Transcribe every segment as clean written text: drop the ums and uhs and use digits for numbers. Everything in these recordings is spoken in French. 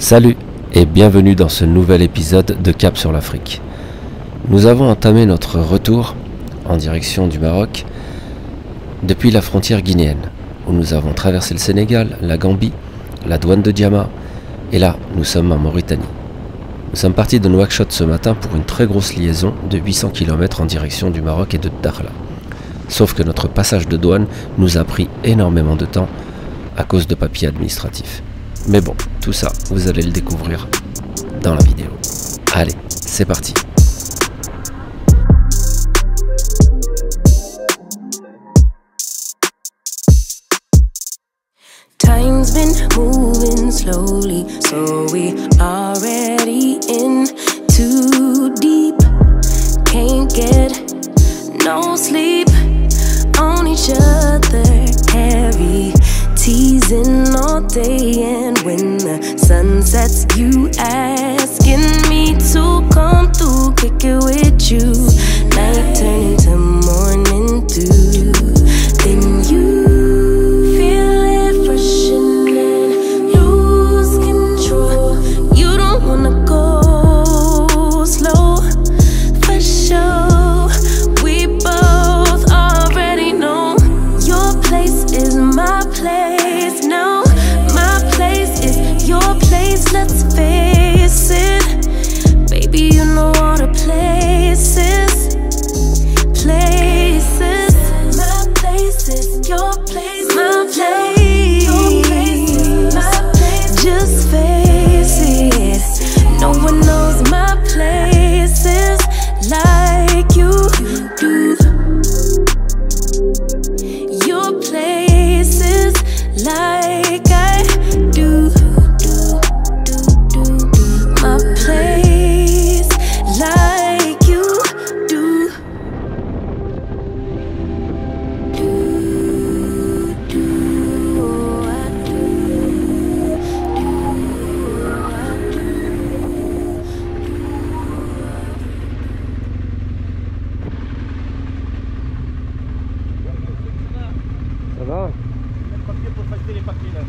Salut et bienvenue dans ce nouvel épisode de Cap sur l'Afrique. Nous avons entamé notre retour en direction du Maroc depuis la frontière guinéenne, où nous avons traversé le Sénégal, la Gambie, la douane de Diama, et là, nous sommes en Mauritanie. Nous sommes partis de Nouakchott ce matin pour une très grosse liaison de 800 km en direction du Maroc et de Dakhla. Sauf que notre passage de douane nous a pris énormément de temps à cause de papiers administratifs. Mais bon, tout ça, vous allez le découvrir dans la vidéo. Allez, c'est parti. Time's been moving slowly, so we already in too deep. Can't get no sleep on each other, heavy teasing all day, and when the sun sets, you asking me to come through, kick it with you. Night turning to morning dew, then you feel it rushing in, lose control. You don't wanna go slow, for sure. We both already know your place is my place now. My place is your place, let's face it. Baby, you know all the places. Places. My place is your place. My place. Your place is my place. Just face it. No one knows my places like you do. Your places like I do. My place like you do. Ça va? Papier pour facturer les papiers là.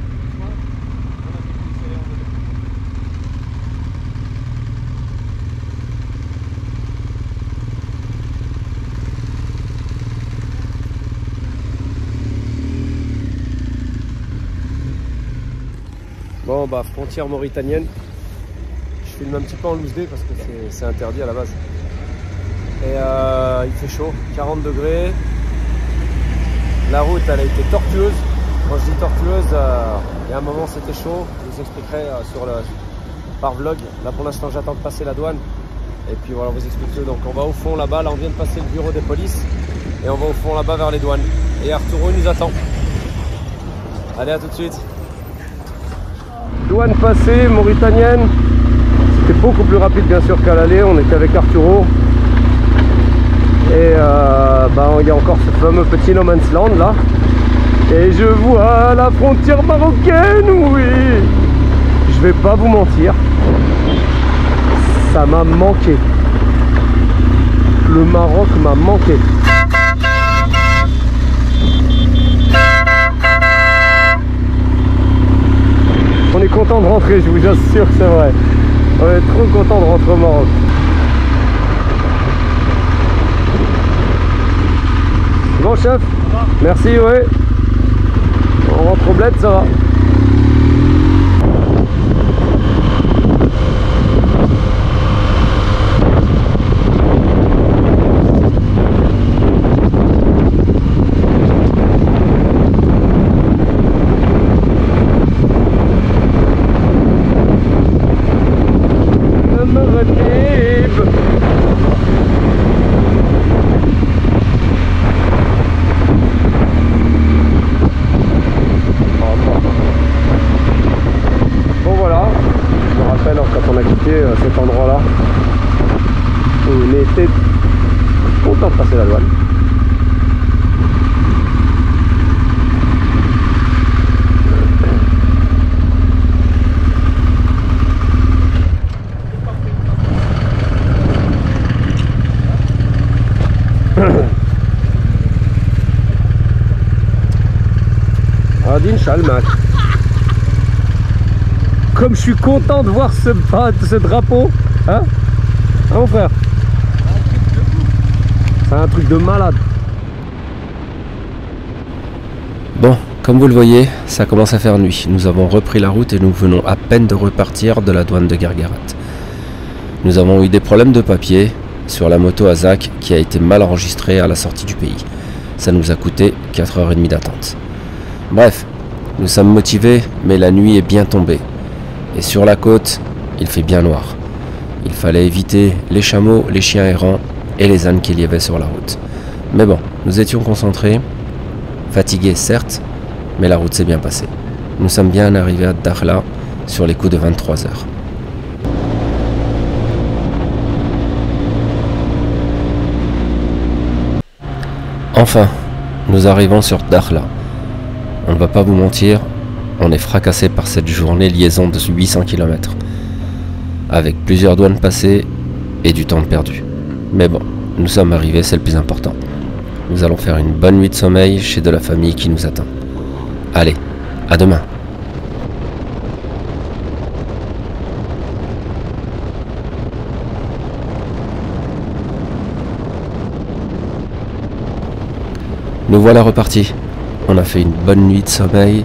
Bon bah frontière mauritanienne. Je filme un petit peu en loose day parce que c'est interdit à la base. Et il fait chaud, 40 degrés. La route elle a été tortueuse. Quand je dis tortueuse, il y a un moment c'était chaud. Je vous expliquerai par vlog. Là pour l'instant j'attends de passer la douane. Et puis voilà, on vous explique tout. Donc on va au fond là-bas. Là on vient de passer le bureau des polices. Et on va au fond là-bas vers les douanes. Et Arturo nous attend. Allez, à tout de suite. Douane passée, mauritanienne. C'était beaucoup plus rapide bien sûr qu'à l'aller. On était avec Arturo. Et il y a encore ce fameux petit no man's land là. Et je vois la frontière marocaine, oui. Je vais pas vous mentir. Ça m'a manqué. Le Maroc m'a manqué. On est content de rentrer, je vous assure que c'est vrai. On est trop content de rentrer au Maroc. Bon chef, merci, ouais. On rentre au bled, ça va. Cet endroit là on était content de passer la douane. غادي نشعل معك. comme je suis content de voir ce drapeau. Hein, mon frère? C'est un truc de malade. Bon, comme vous le voyez, ça commence à faire nuit. Nous avons repris la route et nous venons à peine de repartir de la douane de Guerguerat. Nous avons eu des problèmes de papier sur la moto à Zach qui a été mal enregistrée à la sortie du pays. Ça nous a coûté 4h30 d'attente. Bref, nous sommes motivés, mais la nuit est bien tombée. Et sur la côte, il fait bien noir. Il fallait éviter les chameaux, les chiens errants et les ânes qu'il y avait sur la route. Mais bon, nous étions concentrés, fatigués certes, mais la route s'est bien passée. Nous sommes bien arrivés à Dakhla sur les coups de 23h. Enfin, nous arrivons sur Dakhla. On ne va pas vous mentir, on est fracassé par cette journée liaison de 800 km. Avec plusieurs douanes passées et du temps perdu. Mais bon, nous sommes arrivés, c'est le plus important. Nous allons faire une bonne nuit de sommeil chez de la famille qui nous attend. Allez, à demain. Nous voilà repartis. On a fait une bonne nuit de sommeil.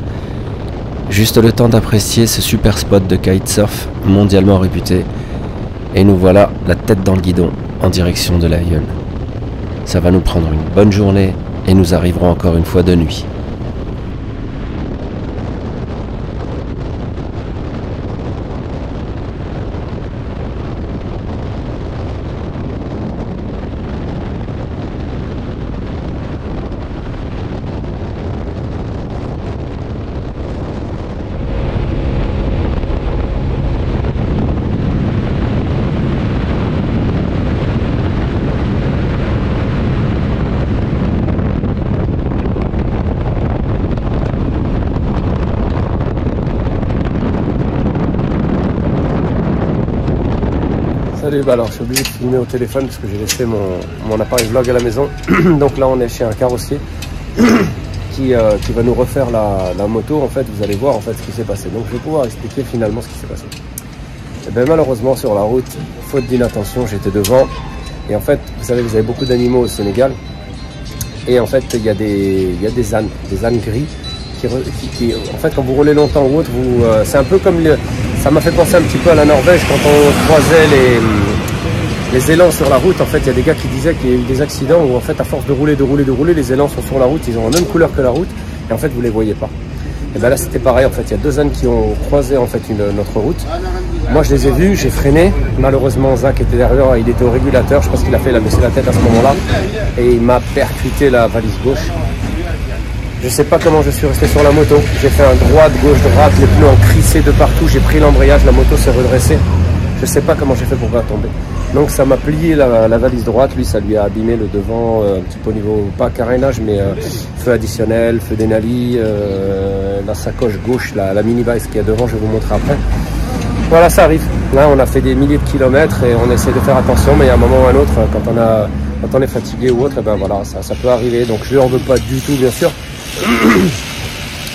Juste le temps d'apprécier ce super spot de kitesurf mondialement réputé. Et nous voilà la tête dans le guidon en direction de l'Aïeul. Ça va nous prendre une bonne journée et nous arriverons encore une fois de nuit. Salut, bah alors je suis obligé de filmer au téléphone parce que j'ai laissé mon appareil vlog à la maison. Donc là on est chez un carrossier qui va nous refaire la moto. En fait vous allez voir en fait ce qui s'est passé. Donc je vais pouvoir expliquer finalement ce qui s'est passé. Et bien, malheureusement sur la route, faute d'inattention, j'étais devant. Et en fait vous savez, vous avez beaucoup d'animaux au Sénégal. Et en fait il y a des ânes gris qui en fait quand vous roulez longtemps ou autre, c'est un peu comme ça m'a fait penser un petit peu à la Norvège quand on croisait les élans sur la route. En fait il y a des gars qui disaient qu'il y a eu des accidents où en fait à force de rouler, les élans sont sur la route, ils ont la même couleur que la route et en fait vous les voyez pas. Et bien là c'était pareil, en fait il y a deux ânes qui ont croisé en fait notre route. Moi je les ai vus, j'ai freiné, malheureusement Zach était derrière, il était au régulateur, je pense qu'il a fait baisser la tête à ce moment-là et il m'a percuté la valise gauche. Je sais pas comment je suis resté sur la moto. J'ai fait un droite, gauche, droite, les pneus ont crissé de partout. J'ai pris l'embrayage, la moto s'est redressée. Je sais pas comment j'ai fait pour pas tomber. Donc ça m'a plié la valise droite. Lui, ça lui a abîmé le devant, un petit peu au niveau, pas carénage, mais feu additionnel, feu Denali, la sacoche gauche, la mini bike qui est devant, je vais vous montrer après. Voilà, ça arrive. Là, on a fait des milliers de kilomètres et on essaie de faire attention, mais il y a un moment ou un autre, quand on est fatigué ou autre, et ben voilà, ça peut arriver. Donc je n'en veux pas du tout, bien sûr.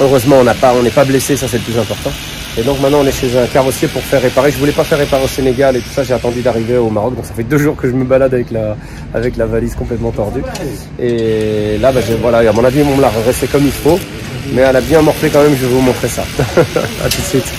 Heureusement on n'est pas blessé, ça c'est le plus important. Et donc maintenant on est chez un carrossier pour faire réparer. Je voulais pas faire réparer au Sénégal et tout ça, j'ai attendu d'arriver au Maroc. Donc ça fait 2 jours que je me balade avec la valise complètement tordue. Et là voilà, à mon avis on me l'a redressé comme il faut. Mais elle a bien morflé quand même, je vais vous montrer ça. A tout de suite.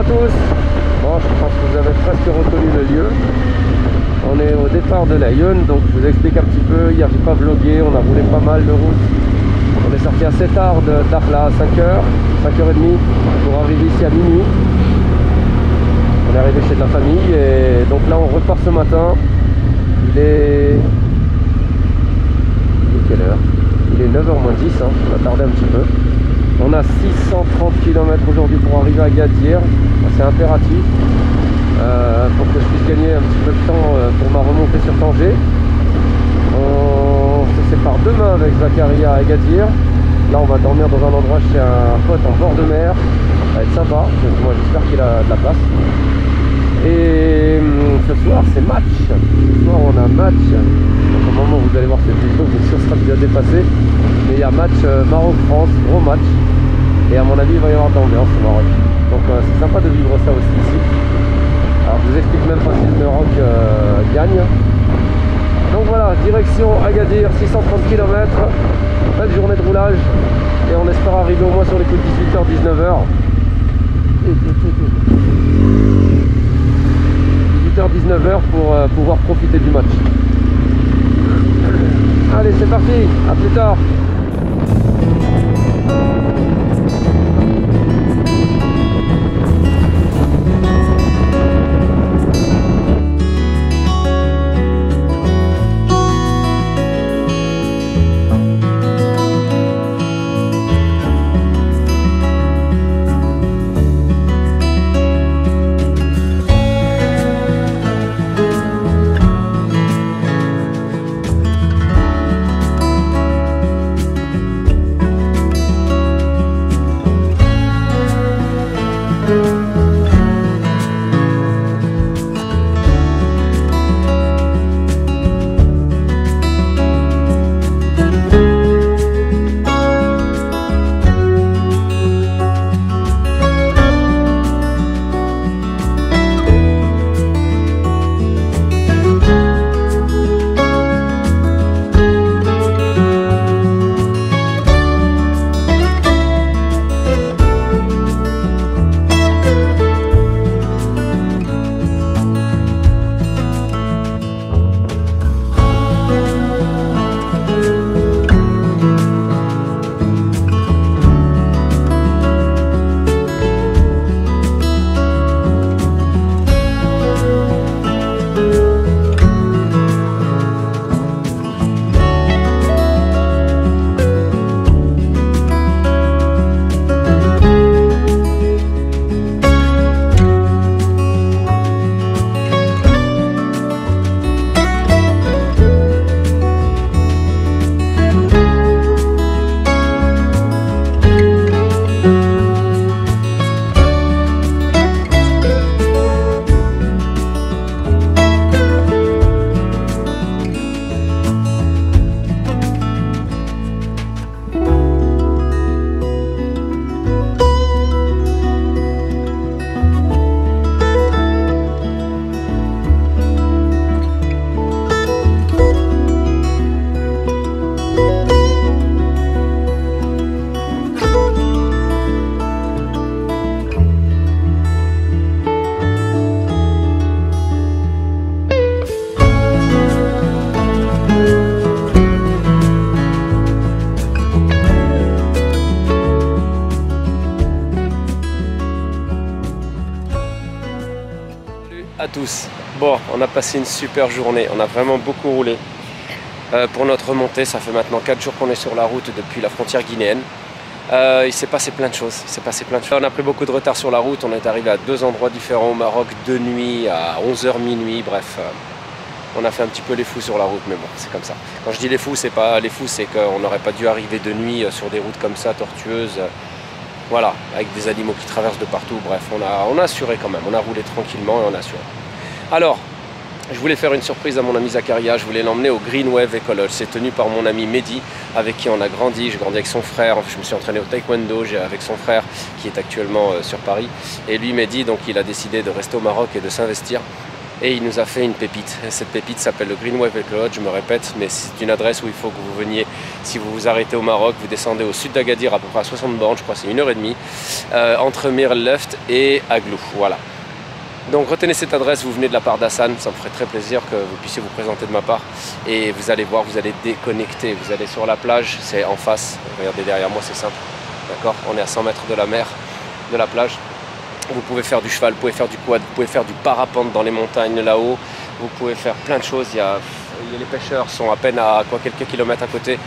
Bon, je pense que vous avez presque reconnu le lieu. On est au départ de l'Aïeul, donc je vous explique un petit peu. Hier j'ai pas vlogué, on a roulé pas mal de route. On est sorti assez tard de Dakhla à 5h, 5h30 pour arriver ici à minuit. On est arrivé chez de la famille et donc là on repart ce matin. Il est quelle heure? Il est 9h moins 10, hein. On a tardé un petit peu. On a 630 km aujourd'hui pour arriver à Gadir. C'est impératif pour que je puisse gagner un petit peu de temps pour ma remontée sur Tanger. On se sépare demain à avec Zakaria à Agadir. Là on va dormir dans un endroit chez un pote en bord de mer. Ça va être sympa, moi j'espère qu'il a de la place. Et ce soir c'est match. Ce soir on a un match. Donc au moment où vous allez voir cette vidéo, bien sûr sera déjà dépassé. Mais il y a match Maroc-France, gros match. Et à mon avis il va y avoir de l'ambiance au Maroc. Donc c'est sympa de vivre ça aussi ici. Alors je vous explique même pas si le Maroc gagne. Donc voilà, direction Agadir, 630 km, belle journée de roulage et on espère arriver au moins sur les coups de 18h-19h. 18h-19h pour pouvoir profiter du match. Allez, c'est parti, à plus tard. À tous. Bon, on a passé une super journée, on a vraiment beaucoup roulé. Pour notre remontée, ça fait maintenant 4 jours qu'on est sur la route depuis la frontière guinéenne. Il s'est passé plein de choses, On a pris beaucoup de retard sur la route, on est arrivé à 2 endroits différents au Maroc, de nuit, à 11h minuit, bref. On a fait un petit peu les fous sur la route, mais bon, c'est comme ça. Quand je dis les fous, c'est pas les fous, c'est qu'on n'aurait pas dû arriver de nuit sur des routes comme ça, tortueuses. Voilà, avec des animaux qui traversent de partout, bref, on a assuré quand même, on a roulé tranquillement et on a assuré. Alors, je voulais faire une surprise à mon ami Zakaria, je voulais l'emmener au Green Wave Ecolodge. C'est tenu par mon ami Mehdi, avec qui on a grandi. J'ai grandi avec son frère, je me suis entraîné au taekwondo avec son frère qui est actuellement sur Paris. Et lui, Mehdi, donc il a décidé de rester au Maroc et de s'investir. Et il nous a fait une pépite. Et cette pépite s'appelle le Green Wave Ecolodge, je me répète, mais c'est une adresse où il faut que vous veniez. Si vous vous arrêtez au Maroc, vous descendez au sud d'Agadir, à peu près à 60 bornes, je crois que c'est 1h30, entre Mirleft et Aglou. Voilà. Donc retenez cette adresse, vous venez de la part d'Hassan, ça me ferait très plaisir que vous puissiez vous présenter de ma part. Et vous allez voir, vous allez déconnecter, vous allez sur la plage, c'est en face, regardez derrière moi, c'est simple. D'accord, on est à 100 mètres de la mer, de la plage. Vous pouvez faire du cheval, vous pouvez faire du quad, vous pouvez faire du parapente dans les montagnes là-haut. Vous pouvez faire plein de choses. Les pêcheurs sont à peine à quelques kilomètres à côté.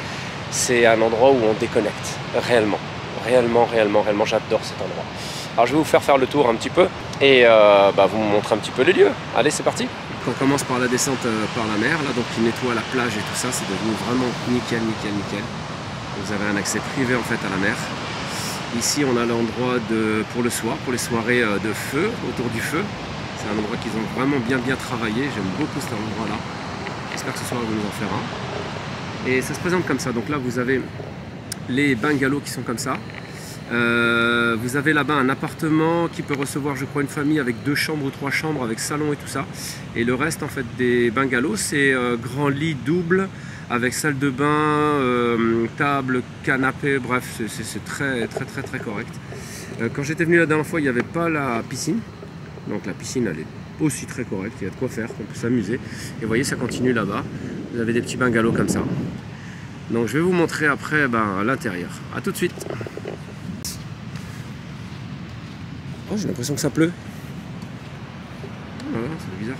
C'est un endroit où on déconnecte, réellement. Réellement, j'adore cet endroit. Alors je vais vous faire le tour un petit peu et vous montrer un petit peu les lieux. Allez, c'est parti! qu'on commence par la descente par la mer, là, donc qui nettoie la plage et tout ça, c'est devenu vraiment nickel, nickel, nickel. Vous avez un accès privé en fait à la mer. Ici on a l'endroit pour le soir, pour les soirées de feu, autour du feu. C'est un endroit qu'ils ont vraiment bien travaillé, j'aime beaucoup cet endroit là. J'espère que ce soir ils vont nous en faire un. Et ça se présente comme ça, donc là vous avez les bungalows qui sont comme ça. Vous avez là-bas un appartement qui peut recevoir je crois une famille avec 2 chambres ou 3 chambres avec salon et tout ça. Et le reste en fait des bungalows c'est grand lit double avec salle de bain, table, canapé, bref c'est très correct. Quand j'étais venu la dernière fois il n'y avait pas la piscine. Donc la piscine elle est aussi très correcte, il y a de quoi faire, on peut s'amuser. Et vous voyez ça continue là-bas, vous avez des petits bungalows comme ça. Donc je vais vous montrer après l'intérieur. A tout de suite. Oh, j'ai l'impression que ça pleut. Voilà, c'est bizarre.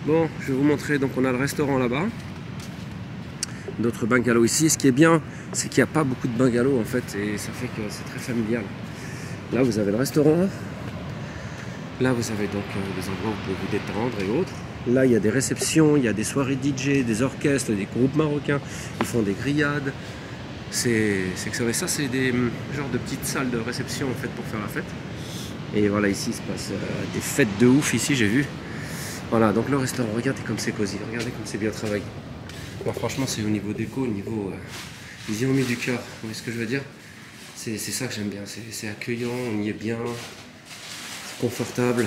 Bon, je vais vous montrer, donc on a le restaurant là-bas. D'autres bungalows ici. Ce qui est bien, c'est qu'il n'y a pas beaucoup de bungalows en fait, et ça fait que c'est très familial. Là vous avez le restaurant. Là vous avez donc des endroits où vous pouvez vous détendre et autres. Là il y a des réceptions, il y a des soirées DJ, des orchestres, des groupes marocains. Ils font des grillades. C'est excellent. Et ça c'est des genres de petites salles de réception en fait pour faire la fête. Et voilà, ici il se passe des fêtes de ouf ici, j'ai vu. Voilà, donc le restaurant, regardez comme c'est cosy, regardez comme c'est bien travaillé. Bon, franchement c'est au niveau déco, au niveau... ils y ont mis du cœur, vous voyez ce que je veux dire? C'est ça que j'aime bien, c'est accueillant, on y est bien, c'est confortable.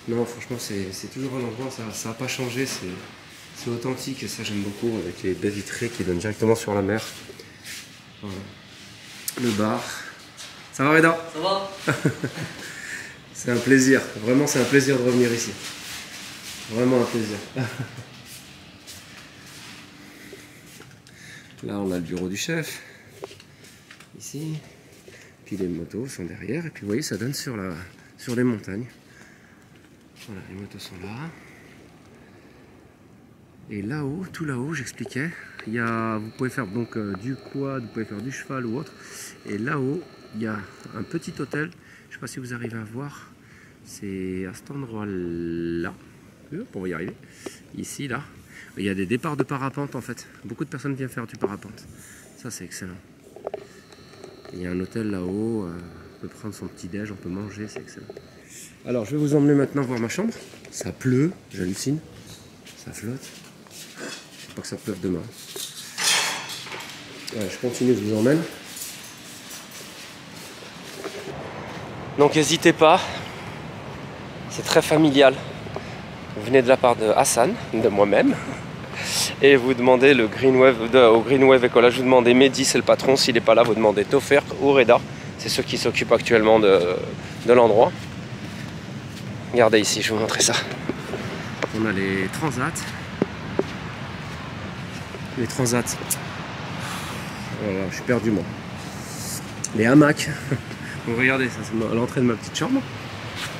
Non franchement c'est toujours un endroit, ça n'a pas changé, c'est authentique et ça j'aime beaucoup avec les baies vitrées qui donnent directement sur la mer. Voilà. Le bar. Ça va Reda? Ça va? C'est un plaisir, vraiment c'est un plaisir de revenir ici. Vraiment un plaisir. Là on a le bureau du chef, ici. Puis les motos sont derrière et puis vous voyez ça donne sur les montagnes. Voilà, les motos sont là. Et là-haut, tout là-haut, j'expliquais, vous pouvez faire donc du quad, vous pouvez faire du cheval ou autre. Et là-haut, il y a un petit hôtel, je ne sais pas si vous arrivez à voir, c'est à cet endroit-là, on va y arriver, ici, là. Il y a des départs de parapente en fait, beaucoup de personnes viennent faire du parapente, ça c'est excellent. Il y a un hôtel là-haut, on peut prendre son petit déj, on peut manger, c'est excellent. Alors je vais vous emmener maintenant voir ma chambre, ça pleut, j'hallucine, ça flotte. Je sais pas que ça pleuve demain. Ouais, je continue, je vous emmène. Donc n'hésitez pas, c'est très familial. Vous venez de la part de Hassan, de moi-même, et vous demandez le Green Wave, au Green Wave Écolage, vous demandez Mehdi, c'est le patron, s'il n'est pas là, vous demandez Tofer ou Reda, c'est ceux qui s'occupent actuellement de l'endroit. Regardez ici, je vais vous montrer ça. On a les transats. Les transats. Voilà, je suis perdu moi. Les hamacs. Donc regardez, ça c'est l'entrée de ma petite chambre.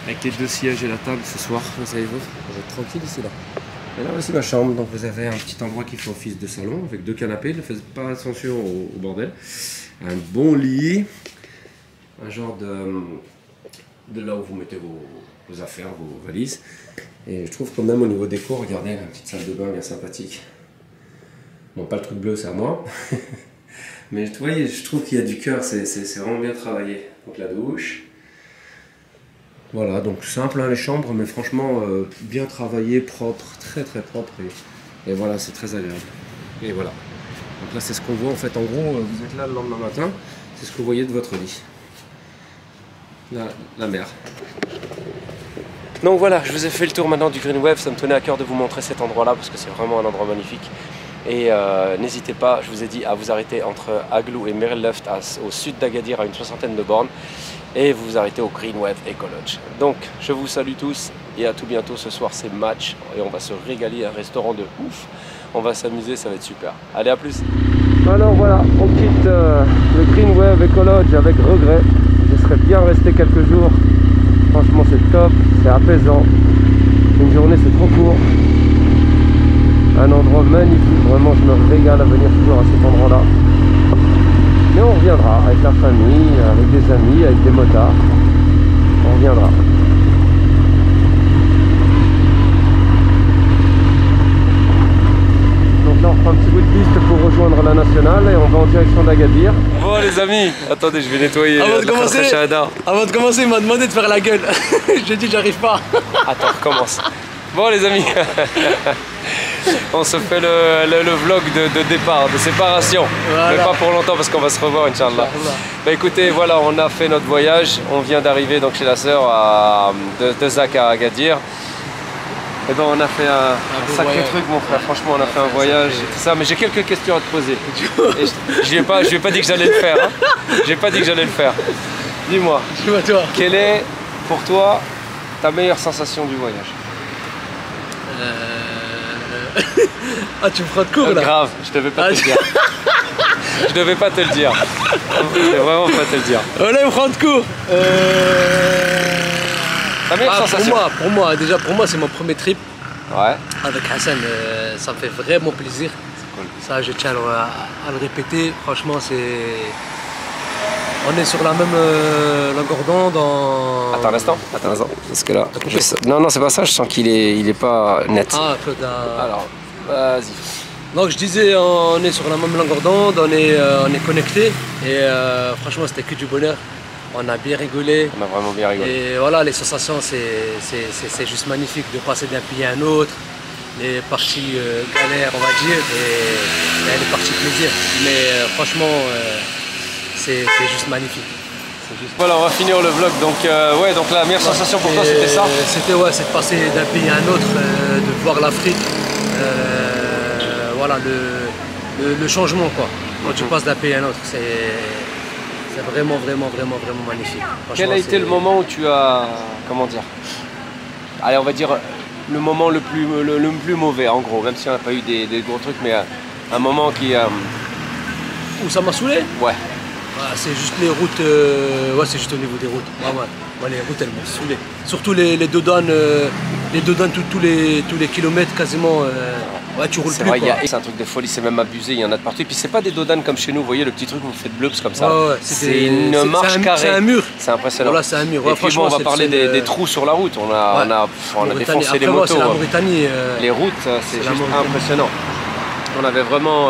Avec les 2 sièges et la table ce soir, vous savez vous êtes tranquille ici là. Et là voici ma chambre, donc vous avez un petit endroit qui fait office de salon avec 2 canapés, ne faites pas attention au bordel. Un bon lit, un genre de là où vous mettez vos affaires, vos valises. Et je trouve quand même au niveau déco, regardez la petite salle de bain bien sympathique. Bon, pas le truc bleu, c'est à moi. Mais vous voyez, je trouve qu'il y a du cœur, c'est vraiment bien travaillé. Donc la douche. Voilà, donc simple hein, les chambres, mais franchement bien travaillé, propre, très propre. Et voilà, c'est très agréable. Et voilà. Donc là, c'est ce qu'on voit en fait. En gros, vous êtes là le lendemain matin, c'est ce que vous voyez de votre lit. La mer. Donc voilà, je vous ai fait le tour maintenant du Green Wave. Ça me tenait à cœur de vous montrer cet endroit-là parce que c'est vraiment un endroit magnifique. Et n'hésitez pas, je vous ai dit, à vous arrêter entre Aglou et Merelluft au sud d'Agadir à une 60aine de bornes. Et vous vous arrêtez au Green Wave Écolage. Donc je vous salue tous et à tout bientôt. Ce soir c'est match et on va se régaler, un restaurant de ouf. On va s'amuser, ça va être super. Allez, à plus. Alors voilà, on quitte le Green Wave Écolage avec regret. Je serais bien resté quelques jours. Franchement c'est top, c'est apaisant. Une journée c'est trop court. Un endroit magnifique, vraiment je me régale à venir toujours à cet endroit-là. Mais on reviendra avec la famille, avec des amis, avec des motards. On reviendra. un petit bout de piste pour rejoindre la nationale et on va en direction d'Agadir. Bon les amis, attendez, je vais nettoyer avant de la commencer, Shahada. Avant de commencer, il m'a demandé de faire la gueule. J'ai dit j'arrive pas. Attends, recommence. Bon les amis, on se fait le vlog de départ, de séparation. Voilà. Mais pas pour longtemps parce qu'on va se revoir Inch'Allah. Bah écoutez, voilà, on a fait notre voyage. On vient d'arriver donc chez la sœur de Zach à Agadir. Et ben on a fait un sacré voyage. truc mon frère, franchement on a fait un voyage et tout ça, mais j'ai quelques questions à te poser. Et je lui ai pas dit que j'allais le faire, hein. J'ai pas dit que j'allais le faire. Dis-moi, Dis-moi toi. quelle est pour toi ta meilleure sensation du voyage? Ah tu me feras de court là. Grave, je devais pas te le dire. Je devais pas te le dire. Je devais vraiment pas te le dire. Oh là il me prend de court. Ta meilleure sensation? Pour moi, déjà pour moi c'est mon premier trip Ouais. avec Hassan, ça me fait vraiment plaisir. Cool. Ça je tiens à le répéter, franchement on est sur la même longueur d'onde dans... Attends un instant, parce que là... Non, c'est pas ça, je sens qu'il est pas net. Ah, Claude, Alors, vas-y. donc je disais, on est sur la même longueur d'onde, on est connectés et franchement c'était que du bonheur. On a bien rigolé. On a vraiment bien rigolé. Et voilà, les sensations c'est juste magnifique de passer d'un pays à un autre. Les parties galères on va dire et les parties plaisir. Mais franchement c'est juste magnifique. Voilà, on va finir le vlog. Donc, ouais, donc la meilleure sensation pour toi, c'était ça? C'était c'est de passer d'un pays à un autre, de voir l'Afrique. Voilà, le changement quoi. Quand tu passes d'un pays à un autre, c'est vraiment magnifique. Quel a été le moment où tu as, comment dire, allez, on va dire le moment le plus mauvais en gros, même si on n'a pas eu des gros trucs, mais un moment qui... Où ça m'a saoulé? Ouais. C'est juste les routes, c'est juste au niveau des routes. Moi, les routes elles m'ont saoulé. Surtout les douanes, tous les kilomètres quasiment. Tu roules C'est plus. vrai, Quoi. c'est un truc de folie, c'est même abusé, il y en a de partout. Et puis c'est pas des dodanes comme chez nous, vous voyez le petit truc où vous faites bleups comme ça. C'est une marche carrée. C'est un mur. C'est impressionnant. Voilà, c'est un mur. Et puis bon, on va parler des trous sur la route. On a défoncé les motos. C'est la Mauritanie. Les routes, c'est juste impressionnant. On avait vraiment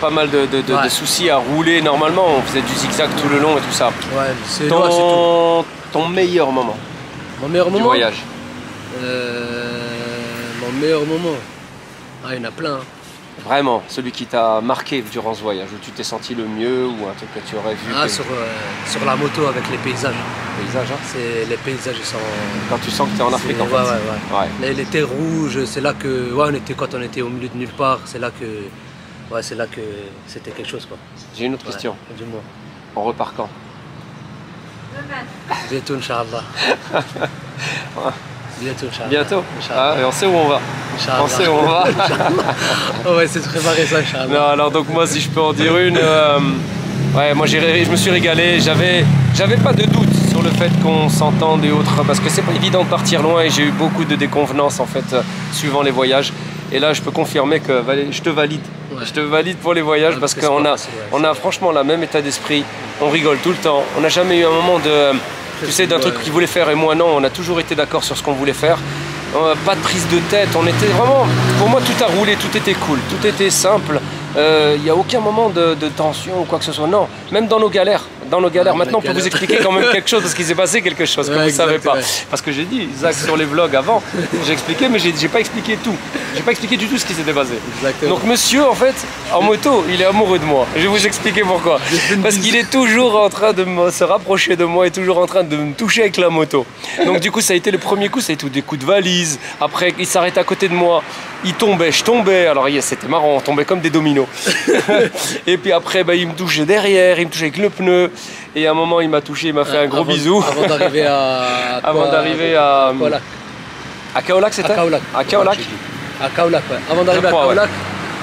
pas mal de soucis à rouler. Normalement, on faisait du zigzag tout le long et tout ça. Ouais, c'est ton meilleur moment Mon meilleur du moment voyage? Mon meilleur moment. Il y en a plein. Vraiment, celui qui t'a marqué durant ce voyage, où tu t'es senti le mieux, ou un truc que tu aurais vu. Sur la moto avec les paysages. Paysage, hein? Les paysages ils sont... Quand tu sens que tu es en Afrique en fait. Ouais. Les terres rouges, c'est là que... quand on était au milieu de nulle part, c'est là que c'était quelque chose quoi. J'ai une autre question. Dis-moi. On repart quand? Bientôt, Inch'Allah. Bientôt, Inch'Allah. Bientôt. Inch'Allah. Et on sait où on va. Inch'Allah. On sait où on va. On va essayer de préparer ça, Inch'Allah. Non, alors donc moi si je peux en dire une, moi je me suis régalé, j'avais pas de doute sur le fait qu'on s'entende et autres, parce que c'est pas évident de partir loin et j'ai eu beaucoup de déconvenances en fait suivant les voyages. Et là je peux confirmer que je te valide. Ouais. Je te valide pour les voyages parce qu'on a franchement le même état d'esprit, on rigole tout le temps, on n'a jamais eu un moment d'un truc qu'il voulait faire et moi non, on a toujours été d'accord sur ce qu'on voulait faire. Pas de prise de tête, on était vraiment, pour moi tout a roulé, tout était cool, tout était simple, il n'y a aucun moment de tension ou quoi que ce soit, non, même dans nos galères. Maintenant on peut vous expliquer quand même quelque chose parce qu'il s'est passé quelque chose que vous ne savez pas. Parce que j'ai dit, Zach sur les vlogs avant, j'ai expliqué mais j'ai pas expliqué tout. J'ai pas expliqué du tout ce qui s'était passé. Exactement. Donc monsieur en fait, en moto, il est amoureux de moi. Je vais vous expliquer pourquoi. Parce qu'il est toujours en train de se rapprocher de moi et toujours en train de me toucher avec la moto. Donc du coup ça a été le premier coup, ça a été des coups de valise. Après il s'arrête à côté de moi, il tombait, je tombais. Alors c'était marrant, on tombait comme des dominos. Et puis après il me touchait derrière, il me touchait avec le pneu. Et à un moment il m'a touché, il m'a fait un gros bisou. Avant d'arriver à... À Kaolack c'était? À Kaolack. À Kaolack, ouais. Avant d'arriver à Kaolack,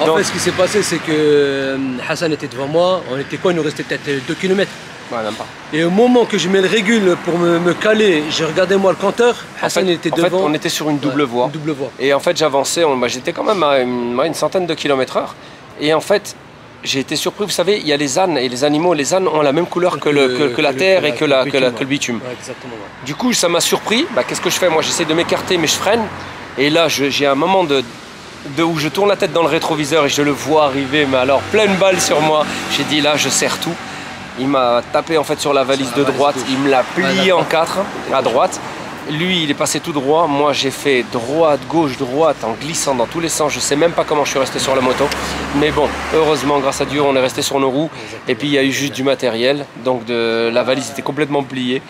en fait ce qui s'est passé c'est que Hassan était devant moi, on était quoi, il nous restait peut-être 2 km. Ouais, même pas. Et au moment que je mets le régule pour me caler, j'ai regardé moi le compteur, Hassan était devant. En fait, on était sur une double voie. Une double voie. Et en fait j'avançais, j'étais quand même à une centaine de kilomètres/h. Et en fait, j'ai été surpris, vous savez, il y a les ânes et les animaux, les ânes ont la même couleur que la terre et que le bitume. Ouais, exactement, ouais. Du coup, ça m'a surpris, qu'est-ce que je fais? Moi, j'essaie de m'écarter, mais je freine. Et là, j'ai un moment où je tourne la tête dans le rétroviseur et je le vois arriver, mais alors pleine balle sur moi. J'ai dit là, je serre tout. Il m'a tapé en fait sur la valise de droite, il me l'a plié en 4 à droite. Lui, il est passé tout droit. Moi, j'ai fait droite, gauche, droite en glissant dans tous les sens. Je sais même pas comment je suis resté sur la moto. Mais bon, heureusement, grâce à Dieu, on est resté sur nos roues. Et puis, il y a eu juste du matériel. Donc, la valise était complètement pliée.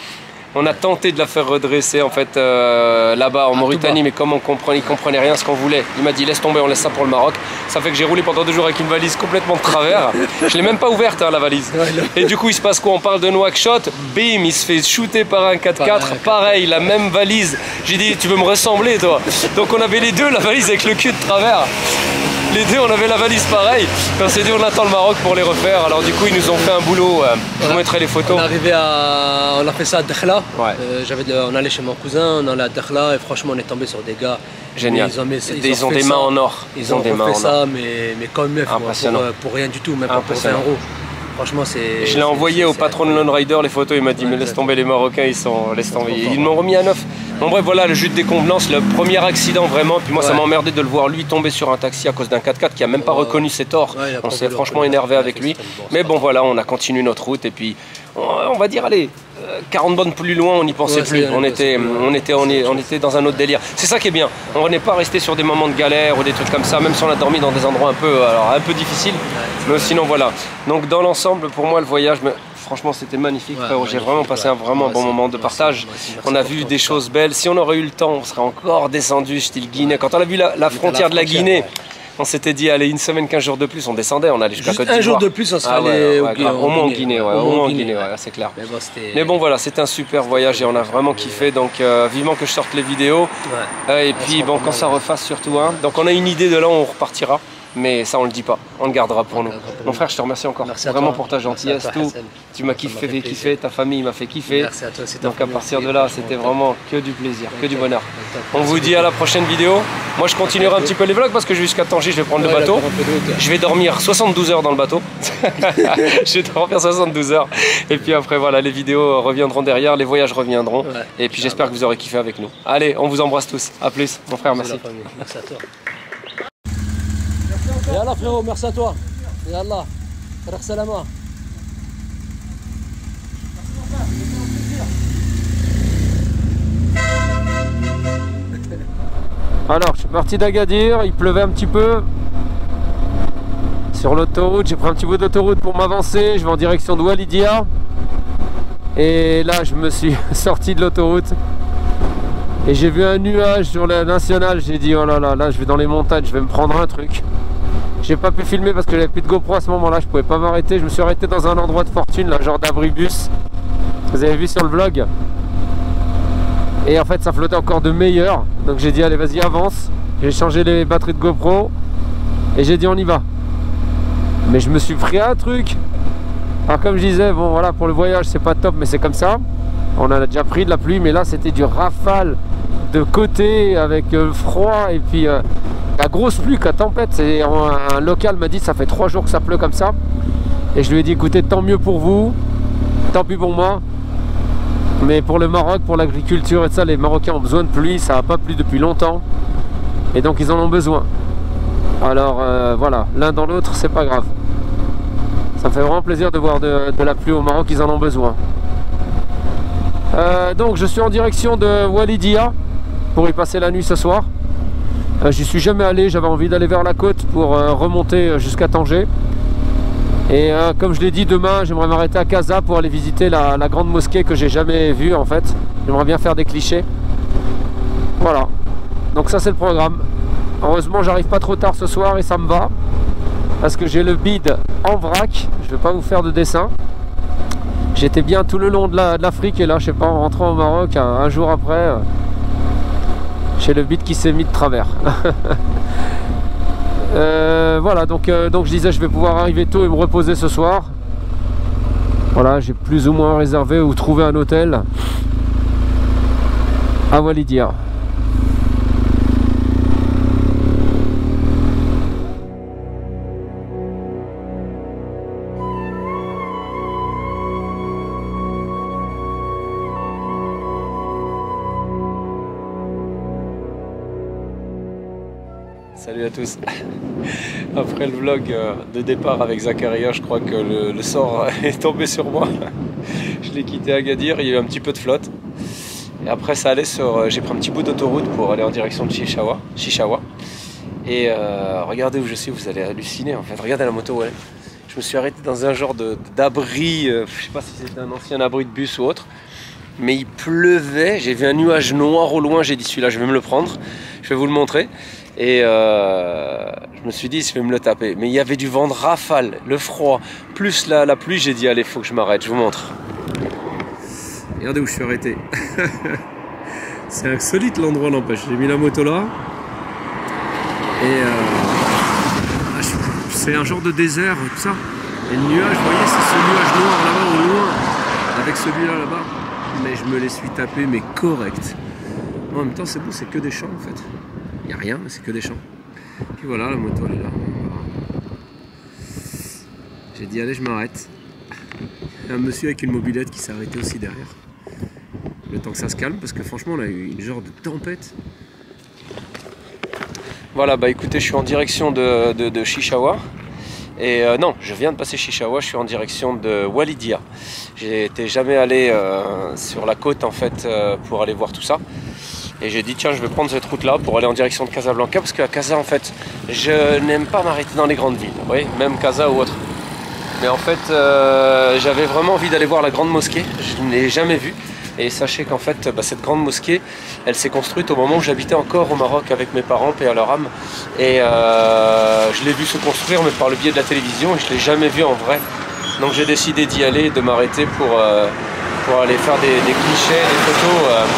On a tenté de la faire redresser en fait là-bas en Mauritanie, mais comme il comprenait rien ce qu'on voulait. Il m'a dit laisse tomber, on laisse ça pour le Maroc. Ça fait que j'ai roulé pendant 2 jours avec une valise complètement de travers. Je l'ai même pas ouverte hein, la valise. Et du coup il se passe quoi? On parle de Nouakchott, bim, il se fait shooter par un 4x4, pareil, la même valise. J'ai dit tu veux me ressembler toi? Donc on avait les deux, la valise avec le cul de travers. Les deux, on avait la valise pareille. On s'est dit on attend le Maroc pour les refaire. Alors du coup ils nous ont fait un boulot. Je vous mettrai les photos. On a fait ça à Dakhla. Ouais. On allait chez mon cousin, on allait à Dakhla et franchement on est tombé sur des gars. Génial. Ils ont des mains en or. Ils ont fait ça, mais comme meuf, pour rien du tout, même pas pour 20 €. Franchement, c'est. Je l'ai envoyé au patron de Lone Rider les photos, il m'a dit mais laisse tomber les Marocains, laisse tomber. Ils m'ont remis à 9. Bon bref voilà le jus de déconvenance, le premier accident vraiment, puis moi ça m'a emmerdé de le voir lui tomber sur un taxi à cause d'un 4x4 qui a même pas reconnu ses torts. On s'est franchement énervé avec lui. Mais bon voilà, on a continué notre route et puis on va dire allez 40 bornes plus loin, on n'y pensait plus. On était dans un autre délire. C'est ça qui est bien. On n'est pas resté sur des moments de galère ou des trucs comme ça, même si on a dormi dans des endroits un peu difficiles. Mais sinon voilà. Donc dans l'ensemble, pour moi le voyage, franchement c'était magnifique. J'ai vraiment passé un bon moment de partage. On a vu des choses belles. Si on aurait eu le temps, on serait encore descendu style Guinée. Quand on a vu la frontière de la Guinée, on s'était dit, allez, une semaine, 15 jours de plus, on descendait, on allait jusqu'à Côte d'Ivoire. Un jour de plus, on serait allé au moins en Guinée, c'est clair. Mais bon, voilà, c'était un super voyage et on a vraiment kiffé, donc vivement que je sorte les vidéos. Et puis, bon, quand ça refasse surtout, hein. Donc on a une idée de là où on repartira. Mais ça on le dit pas, on le gardera pour nous. Mon frère, je te remercie encore vraiment pour ta gentillesse, tout. Tu m'as fait kiffer, ta famille m'a fait kiffer. Merci à toi, donc à partir de là, c'était vraiment que du plaisir, que du bonheur. On vous dit à la prochaine vidéo. Moi je continuerai un petit peu les vlogs parce que jusqu'à Tanger je vais prendre le bateau. Je vais dormir 72 heures dans le bateau. Je vais dormir 72 heures. Et puis après voilà, les vidéos reviendront derrière, les voyages reviendront. Et puis j'espère que vous aurez kiffé avec nous. Allez, on vous embrasse tous. A plus, mon frère, merci. Merci à toi. Yallah frérot, merci à toi. Yallah, frère Salama. Alors, je suis parti d'Agadir, il pleuvait un petit peu. Sur l'autoroute, j'ai pris un petit bout d'autoroute pour m'avancer. Je vais en direction de Walidia. Et là, je me suis sorti de l'autoroute. Et j'ai vu un nuage sur la nationale. J'ai dit, oh là là, là, je vais dans les montagnes, je vais me prendre un truc. J'ai pas pu filmer parce que j'avais plus de GoPro à ce moment-là, je pouvais pas m'arrêter. Je me suis arrêté dans un endroit de fortune, là, genre d'abribus. Vous avez vu sur le vlog. Et en fait, ça flottait encore de meilleur. Donc j'ai dit, allez, vas-y, avance. J'ai changé les batteries de GoPro. Et j'ai dit, on y va. Mais je me suis pris un truc. Alors comme je disais, bon voilà, pour le voyage, c'est pas top, mais c'est comme ça. On a déjà pris de la pluie, mais là, c'était du rafale de côté avec froid et puis la grosse pluie, la tempête. Un local m'a dit ça fait 3 jours que ça pleut comme ça, et je lui ai dit écoutez, tant mieux pour vous, tant pis pour moi, mais pour le Maroc, pour l'agriculture et tout ça, les Marocains ont besoin de pluie. Ça n'a pas plu depuis longtemps et donc ils en ont besoin. Alors voilà, l'un dans l'autre, c'est pas grave. Ça me fait vraiment plaisir de voir de la pluie au Maroc, ils en ont besoin. Donc je suis en direction de Walidia pour y passer la nuit ce soir. J'y suis jamais allé, j'avais envie d'aller vers la côte pour remonter jusqu'à Tanger. Et comme je l'ai dit, demain j'aimerais m'arrêter à Casa pour aller visiter la grande mosquée que j'ai jamais vue en fait. J'aimerais bien faire des clichés. Voilà, donc ça c'est le programme. Heureusement j'arrive pas trop tard ce soir et ça me va, parce que j'ai le bide en vrac. Je vais pas vous faire de dessin. J'étais bien tout le long de l'Afrique et là, je sais pas, en rentrant au Maroc, un jour après, j'ai le bide qui s'est mis de travers. Voilà, donc je disais, je vais pouvoir arriver tôt et me reposer ce soir. Voilà, j'ai plus ou moins réservé ou trouvé un hôtel à Walidia. Salut à tous. Après le vlog de départ avec Zakaria, je crois que le sort est tombé sur moi. Je l'ai quitté à Agadir, il y a eu un petit peu de flotte. Et après ça allait sur... J'ai pris un petit bout d'autoroute pour aller en direction de Chichawa. Et regardez où je suis, vous allez halluciner en fait. Regardez la moto, ouais. Je me suis arrêté dans un genre d'abri, je sais pas si c'était un ancien abri de bus ou autre. Mais il pleuvait, j'ai vu un nuage noir au loin, j'ai dit celui-là je vais me le prendre, je vais vous le montrer. Et je me suis dit je vais me le taper. Mais il y avait du vent de rafale, le froid, plus la pluie, j'ai dit allez, faut que je m'arrête, je vous montre. Regardez où je suis arrêté. C'est insolite l'endroit, n'empêche. J'ai mis la moto là. Et c'est un genre de désert, tout ça. Et le nuage, vous voyez, c'est ce nuage noir là-bas au loin, avec celui-là là-bas. Mais je me les suis tapés, mais correct. En même temps, c'est beau, c'est que des champs en fait. Il n'y a rien, mais c'est que des champs. Puis voilà, la moto elle est là. J'ai dit, allez, je m'arrête. Il y a un monsieur avec une mobilette qui s'est arrêté aussi derrière. Le temps que ça se calme, parce que franchement, on a eu une genre de tempête. Voilà, bah écoutez, je suis en direction de Chichawa. Et non, je viens de passer Chichawa, je suis en direction de Walidia. J'étais jamais allé sur la côte en fait pour aller voir tout ça. Et j'ai dit tiens, je vais prendre cette route là pour aller en direction de Casablanca, parce qu'à Casa en fait, je n'aime pas m'arrêter dans les grandes villes, vous voyez, même Casa ou autre. Mais en fait, j'avais vraiment envie d'aller voir la grande mosquée, je ne l'ai jamais vue. Et sachez qu'en fait, cette grande mosquée, elle s'est construite au moment où j'habitais encore au Maroc avec mes parents, paix à leur âme. Et je l'ai vu se construire, mais par le biais de la télévision, et je ne l'ai jamais vu en vrai. Donc j'ai décidé d'y aller, de m'arrêter pour aller faire des clichés, des photos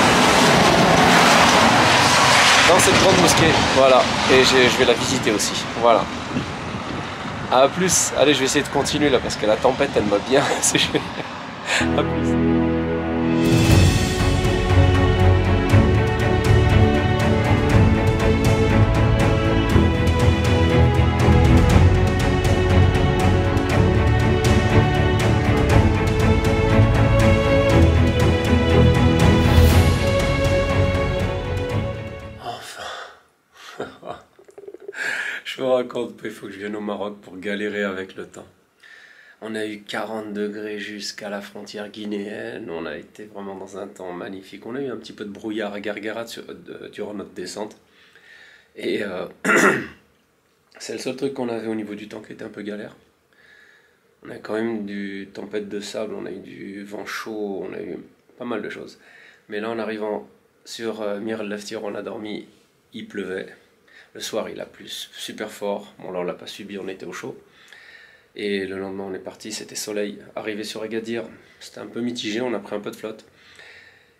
dans cette grande mosquée. Voilà, et je vais la visiter aussi. Voilà. A plus. Allez, je vais essayer de continuer là, parce que la tempête, elle m'a bien séché. A plus. Je me raconte pas, il faut que je vienne au Maroc pour galérer avec le temps. On a eu 40 degrés jusqu'à la frontière guinéenne, on a été vraiment dans un temps magnifique. On a eu un petit peu de brouillard à Gargara durant notre descente. Et c'est le seul truc qu'on avait au niveau du temps qui était un peu galère. On a quand même du tempête de sable, on a eu du vent chaud, on a eu pas mal de choses. Mais là en arrivant sur Mir el-Leftir, on a dormi, il pleuvait. Le soir, il a plu super fort. Bon, là, on l'a pas subi, on était au chaud. Et le lendemain, on est parti, c'était soleil. Arrivé sur Agadir, c'était un peu mitigé, on a pris un peu de flotte.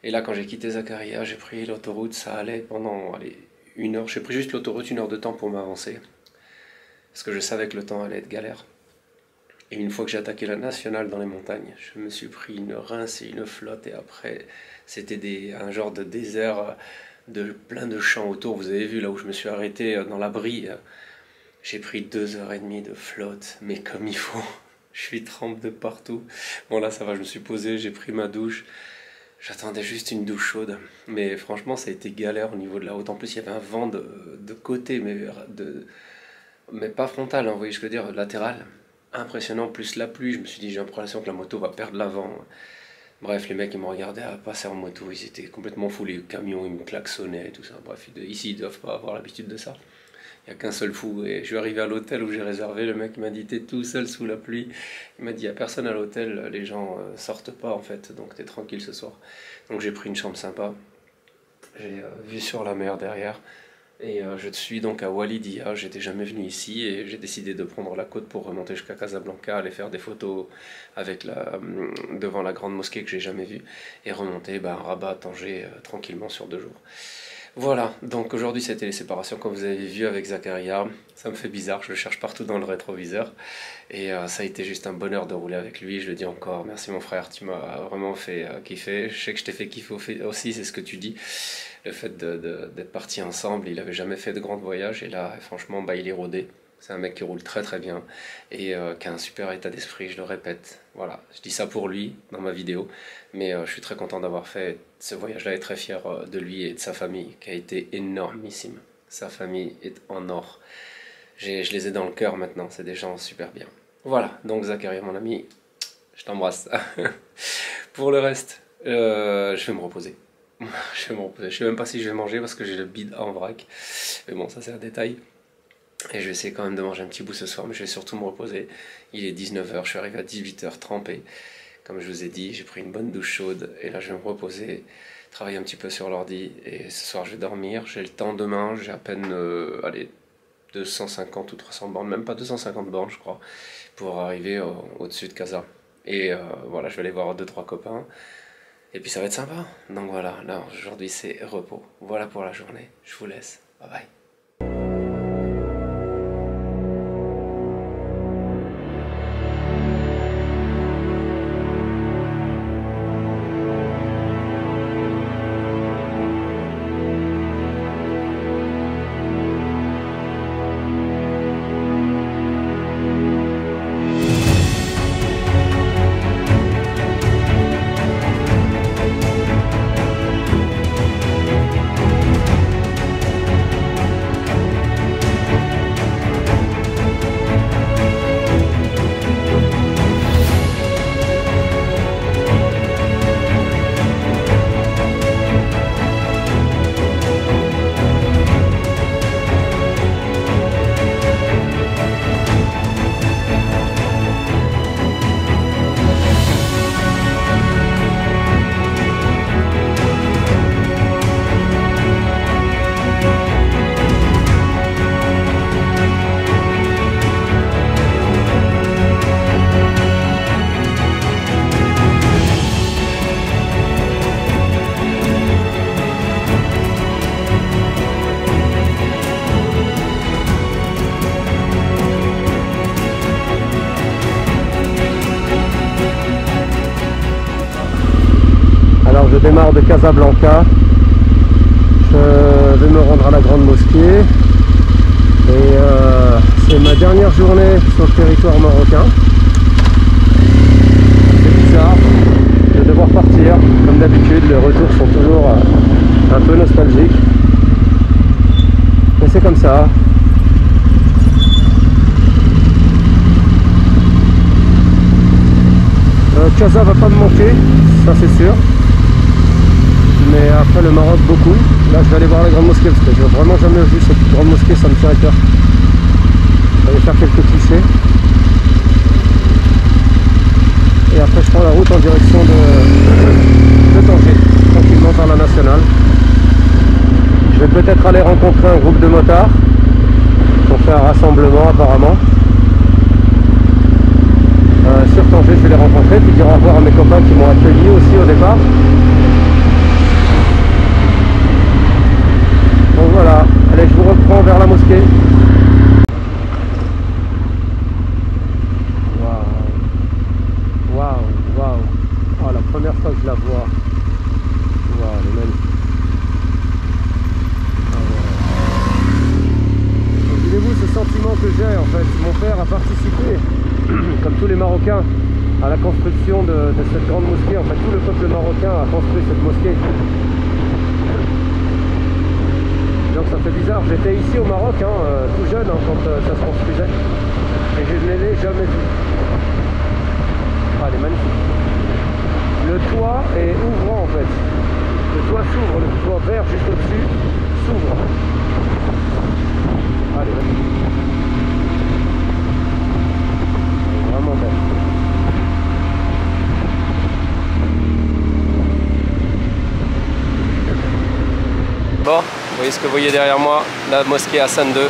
Et là, quand j'ai quitté Zakaria, j'ai pris l'autoroute, ça allait pendant une heure. J'ai pris juste l'autoroute, 1 heure de temps pour m'avancer. Parce que je savais que le temps allait être galère. Et une fois que j'ai attaqué la nationale dans les montagnes, je me suis pris une rince et une flotte. Et après, c'était un genre de désert... de plein de champs autour. Vous avez vu là où je me suis arrêté dans l'abri, j'ai pris 2h30 de flotte, mais comme il faut. Je suis trempe de partout. Bon là ça va, je me suis posé, j'ai pris ma douche, j'attendais juste une douche chaude, mais franchement ça a été galère au niveau de la route. En plus il y avait un vent de côté, mais pas frontal, hein, vous voyez ce que je veux dire, latéral, impressionnant, plus la pluie. Je me suis dit j'ai l'impression que la moto va perdre l'avant. Bref, les mecs, ils me regardaient à passer en moto, ils étaient complètement fous, les camions, ils me klaxonnaient et tout ça. Bref, ici, ils doivent pas avoir l'habitude de ça. Il n'y a qu'un seul fou. Et je suis arrivé à l'hôtel où j'ai réservé, le mec m'a dit, t'es tout seul sous la pluie. Il m'a dit, il n'y a personne à l'hôtel, les gens sortent pas en fait, donc t'es tranquille ce soir. Donc j'ai pris une chambre sympa, j'ai vu sur la mer derrière. Et je suis donc à Walidia, j'étais jamais venu ici et j'ai décidé de prendre la côte pour remonter jusqu'à Casablanca, aller faire des photos avec devant la grande mosquée que j'ai jamais vue et remonter Rabat, Tanger tranquillement sur 2 jours. Voilà, donc aujourd'hui c'était les séparations comme vous avez vu avec Zakaria. Ça me fait bizarre, je le cherche partout dans le rétroviseur. Et ça a été juste un bonheur de rouler avec lui, je le dis encore. Merci mon frère, tu m'as vraiment fait kiffer. Je sais que je t'ai fait kiffer aussi, c'est ce que tu dis. Le fait d'être partis ensemble, il n'avait jamais fait de grands voyages. Et là, franchement, il est rodé. C'est un mec qui roule très très bien et qui a un super état d'esprit, je le répète. Voilà, je dis ça pour lui dans ma vidéo, mais je suis très content d'avoir fait ce voyage-là et très fier de lui et de sa famille qui a été énormissime. sa famille est en or. Je les ai dans le cœur maintenant, c'est des gens super bien. Voilà, donc Zacharia mon ami, je t'embrasse. Pour le reste, je vais me reposer. Je sais même pas si je vais manger parce que j'ai le bide en vrac. Mais bon, ça c'est un détail. Et je vais essayer quand même de manger un petit bout ce soir, mais je vais surtout me reposer. Il est 19h, je suis arrivé à 18h trempé. Comme je vous ai dit, j'ai pris une bonne douche chaude et là je vais me reposer, travailler un petit peu sur l'ordi et ce soir je vais dormir. J'ai le temps demain, j'ai à peine 250 ou 300 bornes, même pas 250 bornes je crois, pour arriver au-dessus de Casa. Et voilà, je vais aller voir 2-3 copains et puis ça va être sympa. Donc voilà, là aujourd'hui c'est repos. Voilà pour la journée, je vous laisse, bye bye. Je démarre de Casablanca, je vais me rendre à la Grande Mosquée et c'est ma dernière journée sur le territoire marocain. C'est bizarre de devoir partir, comme d'habitude les retours sont toujours un peu nostalgiques, mais c'est comme ça. Casa va pas me manquer, ça c'est sûr. Mais après le Maroc beaucoup. Là je vais aller voir la Grande Mosquée parce que j'ai vraiment jamais vu cette Grande Mosquée, ça me tient à cœur. Je vais aller faire quelques clichés. Et après je prends la route en direction de Tanger, tranquillement vers la nationale. Je vais peut-être aller rencontrer un groupe de motards pour faire un rassemblement apparemment. Sur Tanger je vais les rencontrer, puis dire au revoir à mes copains qui m'ont accueilli aussi au départ. Donc voilà, allez je vous reprends vers la mosquée. Waouh, waouh, waouh. Oh, la première fois que je la vois. Waouh, elle est magnifique. Imaginez-vous ce sentiment que j'ai en fait. Mon père a participé, comme tous les Marocains, à la construction de cette grande mosquée. En fait, tout le peuple marocain a construit cette mosquée. Donc ça fait bizarre, j'étais ici au Maroc, tout jeune quand ça se construisait, et je ne l'ai jamais vu. Ah, elle est magnifique. Le toit est ouvrant en fait. Le toit s'ouvre, le toit vert juste au-dessus s'ouvre. Ah, elle est magnifique. Elle est vraiment belle. Bon, vous voyez ce que vous voyez derrière moi, la mosquée Hassan II.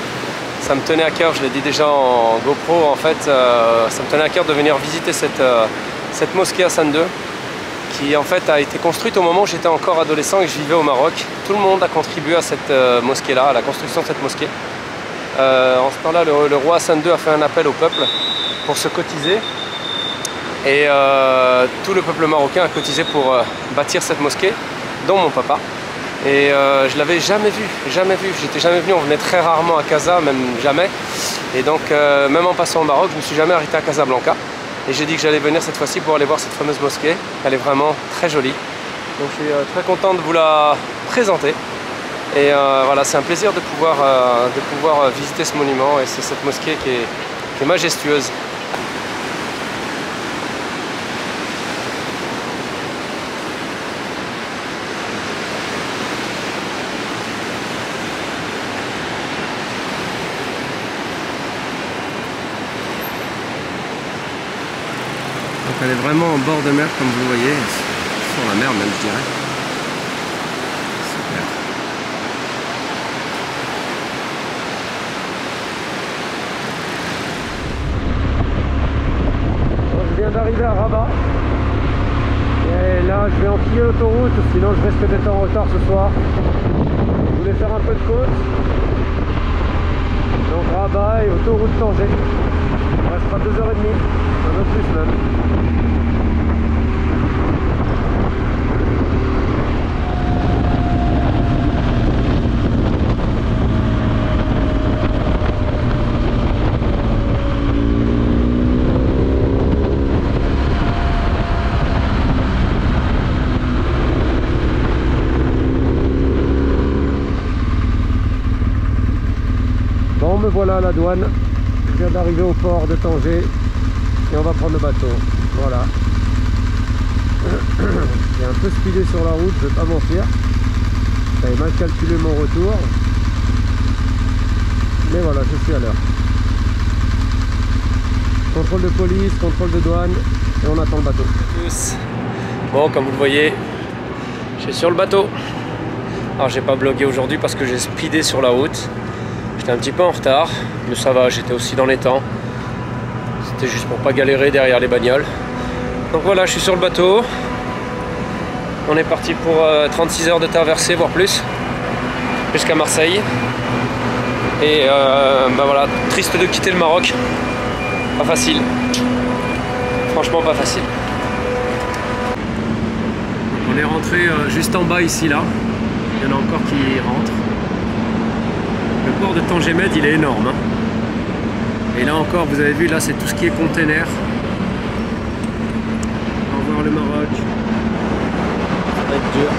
Ça me tenait à cœur, je l'ai dit déjà en GoPro, en fait, ça me tenait à cœur de venir visiter cette mosquée Hassan II, qui en fait a été construite au moment où j'étais encore adolescent et que je vivais au Maroc. Tout le monde a contribué à cette mosquée-là, à la construction de cette mosquée. En ce temps-là, le roi Hassan II a fait un appel au peuple pour se cotiser. Et tout le peuple marocain a cotisé pour bâtir cette mosquée, dont mon papa. Et je l'avais jamais vu, j'étais jamais venu, on venait très rarement à Casa, même jamais. Et donc même en passant au Maroc, je ne me suis jamais arrêté à Casablanca. Et j'ai dit que j'allais venir cette fois-ci pour aller voir cette fameuse mosquée. Elle est vraiment très jolie. Donc je suis très content de vous la présenter. Et voilà, c'est un plaisir de pouvoir visiter ce monument, et c'est cette mosquée qui est majestueuse. Donc elle est vraiment en bord de mer comme vous le voyez, sur la mer même je dirais. Super. Bon, je viens d'arriver à Rabat. Et là je vais enquiller l'autoroute, sinon je risque d'être en retard ce soir. Je voulais faire un peu de côte. Donc Rabat et autoroute Tanger. Il ne restera 2h30, un peu plus même. Bon, me voilà à la douane. Je viens d'arriver au port de Tanger et on va prendre le bateau. Voilà. J'ai un peu speedé sur la route, je vais pas mentir. J'avais mal calculé mon retour. Mais voilà, je suis à l'heure. Contrôle de police, contrôle de douane et on attend le bateau. Tous. Bon, comme vous le voyez, je suis sur le bateau. Alors j'ai pas blogué aujourd'hui parce que j'ai speedé sur la route. J'étais un petit peu en retard, mais ça va, j'étais aussi dans les temps. C'était juste pour pas galérer derrière les bagnoles. Donc voilà, je suis sur le bateau. On est parti pour 36 heures de traversée, voire plus, jusqu'à Marseille. Et bah voilà, triste de quitter le Maroc. Pas facile. Franchement pas facile. On est rentré juste en bas ici, là. Il y en a encore qui rentrent. Le port de Tanger-Med, il est énorme. Hein. Et là encore, vous avez vu, là c'est tout ce qui est container. Au revoir le Maroc. Ça va être dur.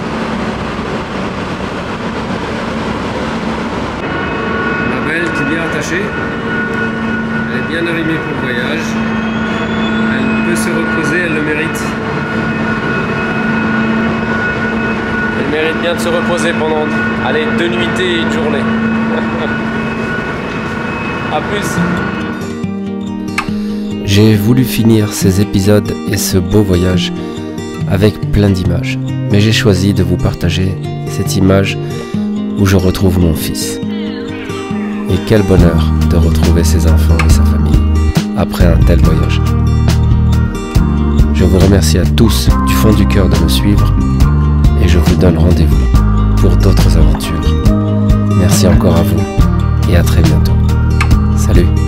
La belle qui est bien attachée. Elle est bien arrimée pour le voyage. Elle peut se reposer, elle le mérite. Elle mérite bien de se reposer pendant, allez, 2 nuitées et 1 journée. A plus. J'ai voulu finir ces épisodes et ce beau voyage avec plein d'images, mais j'ai choisi de vous partager cette image où je retrouve mon fils. Et quel bonheur de retrouver ses enfants et sa famille après un tel voyage. Je vous remercie à tous du fond du cœur de me suivre et je vous donne rendez-vous pour d'autres aventures. Merci encore à vous et à très bientôt. Salut!